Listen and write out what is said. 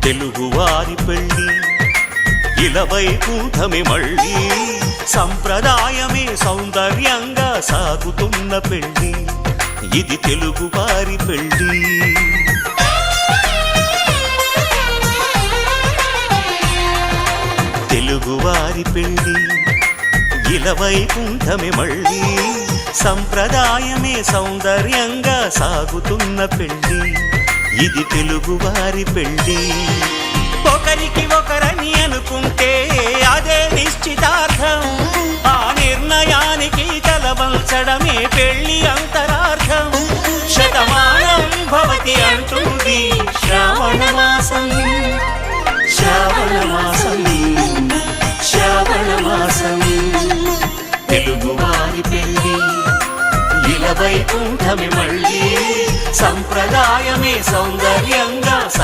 తెలుగువారి పెళ్ళి ఇలవైకుంఠమే మళ్ళీ సంప్రదాయమే సౌందర్యంగా సాగుతున్న పెళ్ళి ఇది తెలుగువారి పెళ్ళి తెలుగువారి పెళ్ళి ఇలవైకుంఠమే మళ్ళీ సంప్రదాయమే సౌందర్యంగా సాగుతున్న పెళ్ళి ఇది తెలుగువారి పెళ్ళి ఒకరికి ఒకరని అనుకుంటే అదే నిశ్చితార్థం ఆ నిర్ణయానికి తలవంచడమే పెళ్ళి అంతరార్థం శతమానం భవతి అంటుంది శ్రావణ మాసం శ్రావణ మాసం శ్రావణ మాసం తెలుగువారి పెళ్ళి ఇలవైకుంఠమే మళ్ళీ సంప్రదాయమే సౌందర్యంగా